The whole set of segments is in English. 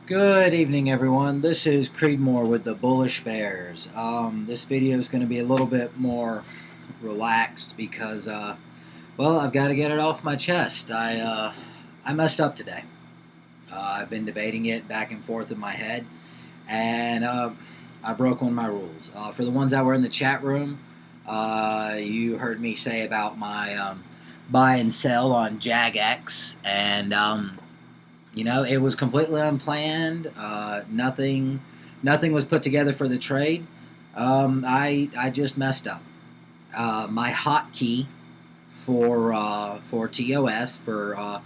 Good evening, everyone. This is Creedmoor with the Bullish Bears. This video is going to be a little bit more relaxed because, well, I've got to get it off my chest. I messed up today. I've been debating it back and forth in my head, and I broke one of my rules. For the ones that were in the chat room, you heard me say about my buy and sell on JagX, and it was completely unplanned. Nothing was put together for the trade. I just messed up. My hotkey for TOS for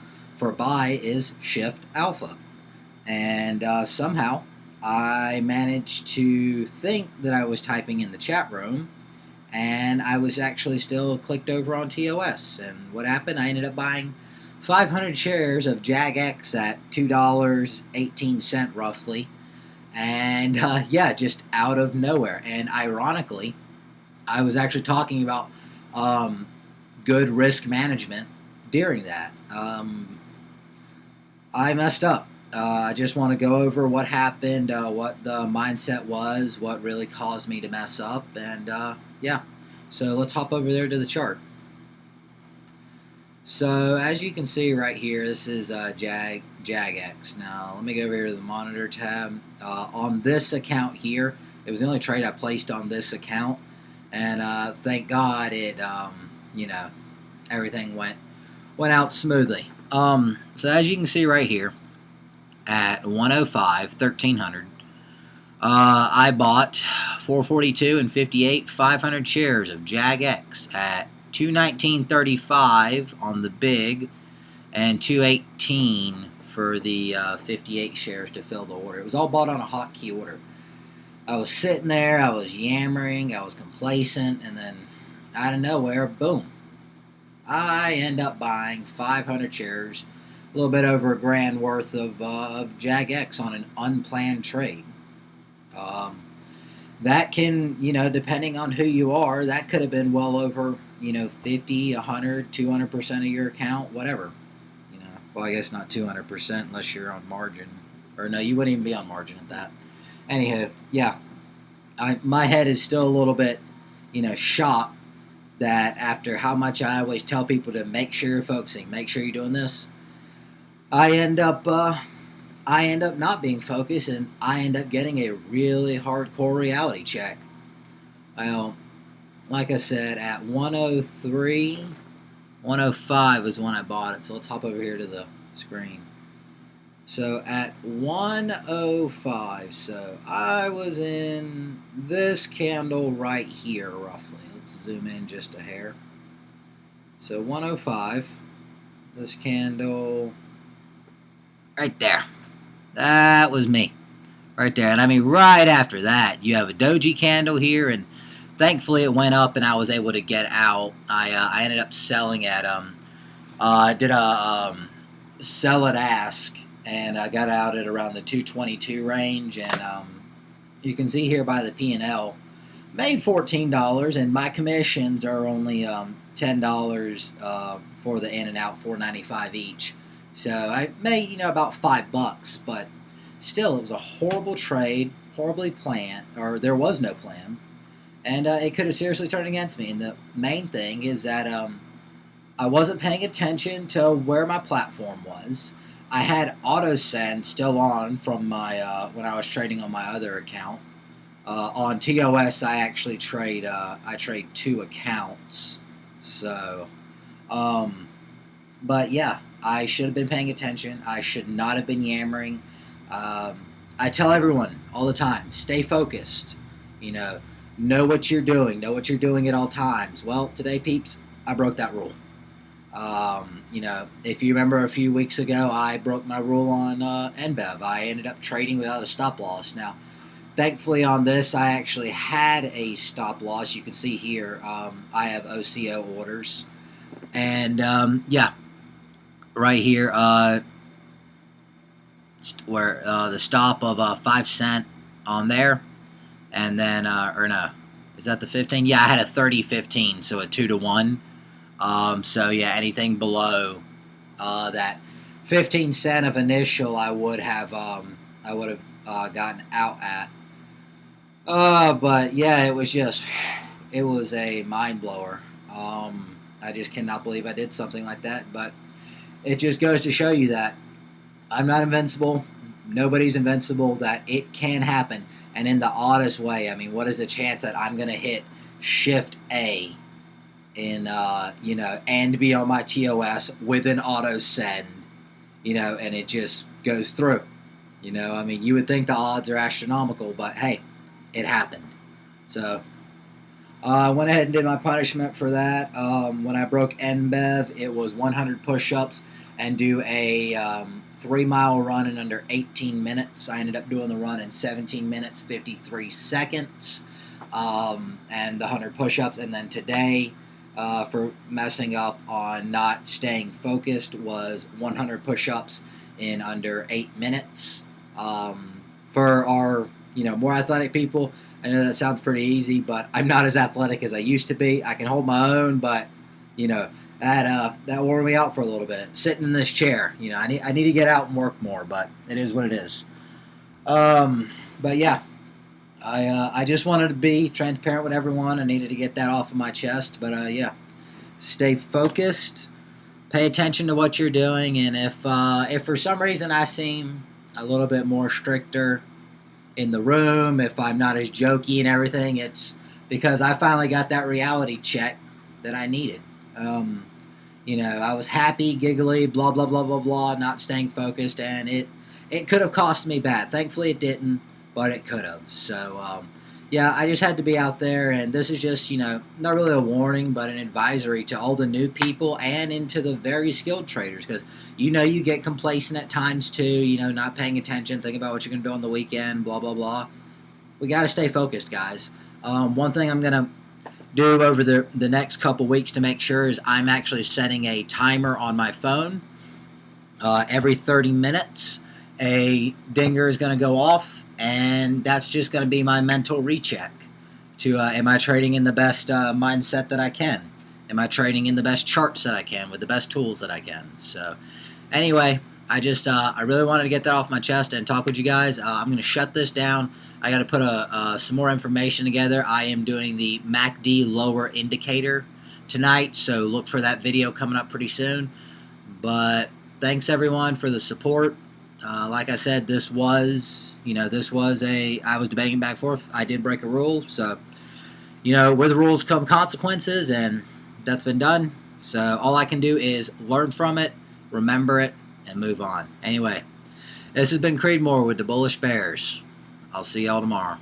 buy is Shift Alpha, and somehow I managed to think that I was typing in the chat room, and I was actually still clicked over on TOS. And what happened? I ended up buying 500 shares of JagX at $2.18 roughly, and yeah, just out of nowhere. And ironically, I was actually talking about good risk management during that. I messed up. I just want to go over what happened, what the mindset was, what really caused me to mess up, and yeah. So let's hop over there to the chart. So as you can see right here, this is JagX. Now let me go over here to the monitor tab. On this account here, it was the only trade I placed on this account, and thank God it, everything went out smoothly. So as you can see right here, at 105, 1300, I bought 442 and 58, 500 shares of JagX at 219.35 on the big, and 218 for the 58 shares to fill the order. It was all bought on a hotkey order. I was sitting there, I was yammering, I was complacent, and then out of nowhere, boom, I end up buying 500 shares, a little bit over $1,000 worth of JagX on an unplanned trade. That can, depending on who you are, that could have been well over, 50, 100, 200% of your account, whatever. Well, I guess not 200% unless you're on margin. Or no, you wouldn't even be on margin at that. Anyhow, yeah. My head is still a little bit, shocked that after how much I always tell people to make sure you're focusing, make sure you're doing this, I end up not being focused, and I end up getting a really hardcore reality check. Well, like I said, at 103, 105 is when I bought it. So let's hop over here to the screen. So at 105, so I was in this candle right here, roughly. Let's zoom in just a hair. So 105, this candle right there. That was me right there. And I mean, right after that, you have a doji candle here, and thankfully it went up and I was able to get out. I ended up selling at I did a sell at ask, and I got out at around the 222 range, and you can see here by the P&L, made $14, and my commissions are only $10 for the in and out, $4.95 each. So I made, about $5, but still, it was a horrible trade, horribly planned, or there was no plan, and it could have seriously turned against me. And the main thing is that I wasn't paying attention to where my platform was. I had auto send still on from my when I was trading on my other account. On TOS, I actually trade two accounts. So, but yeah. I should have been paying attention. I should not have been yammering. I tell everyone all the time, stay focused. Know what you're doing. Know what you're doing at all times. Well, today, peeps, I broke that rule. If you remember a few weeks ago, I broke my rule on NBEV. I ended up trading without a stop loss. Now, thankfully on this, I actually had a stop loss. You can see here, I have OCO orders. And, yeah. Right here, where the stop of 5 cent on there, and then or no, is that the 15? Yeah, I had a 30-15, so a 2-to-1. So yeah, anything below that 15 cent of initial, I would have I would have gotten out at. But yeah, it was just, it was a mind blower. I just cannot believe I did something like that. But it just goes to show you that I'm not invincible. Nobody's invincible. That it can happen, and in the oddest way. I mean, what is the chance that I'm gonna hit Shift A in and be on my TOS with an auto send, and it just goes through. I mean, you would think the odds are astronomical, but hey, it happened. So I went ahead and did my punishment for that. When I broke NBEV, it was 100 push-ups and do a 3-mile run in under 18 minutes. I ended up doing the run in 17 minutes, 53 seconds, and the 100 push-ups. And then today, for messing up on not staying focused, was 100 push-ups in under 8 minutes. For our more athletic people, I know that sounds pretty easy, but I'm not as athletic as I used to be. I can hold my own, but that wore me out for a little bit. Sitting in this chair, I need to get out and work more, but it is what it is. But yeah, I just wanted to be transparent with everyone. I needed to get that off of my chest, but yeah, stay focused, pay attention to what you're doing, and if for some reason I seem a little bit more stricter in the room, if I'm not as jokey and everything, it's because I finally got that reality check that I needed. I was happy, giggly, blah, blah, blah, blah, blah, not staying focused, and it could have cost me bad. Thankfully it didn't, but it could have. So, yeah, I just had to be out there, and this is just, not really a warning, but an advisory to all the new people and into the very skilled traders, because, you get complacent at times too, not paying attention, thinking about what you're going to do on the weekend, blah, blah, blah. We got to stay focused, guys. One thing I'm going to do over the next couple weeks to make sure is I'm actually setting a timer on my phone. Every 30 minutes, a dinger is going to go off, and that's just going to be my mental recheck to am I trading in the best mindset that I can? Am I trading in the best charts that I can with the best tools that I can? So anyway, I really wanted to get that off my chest and talk with you guys. I'm going to shut this down. I got to put some more information together. I am doing the MACD lower indicator tonight, so look for that video coming up pretty soon. But thanks everyone for the support. Like I said, I was debating back and forth. I did break a rule, so with rules come consequences, and that's been done. So all I can do is learn from it, remember it, and move on. Anyway, this has been Creedmoor with the Bullish Bears. I'll see y'all tomorrow.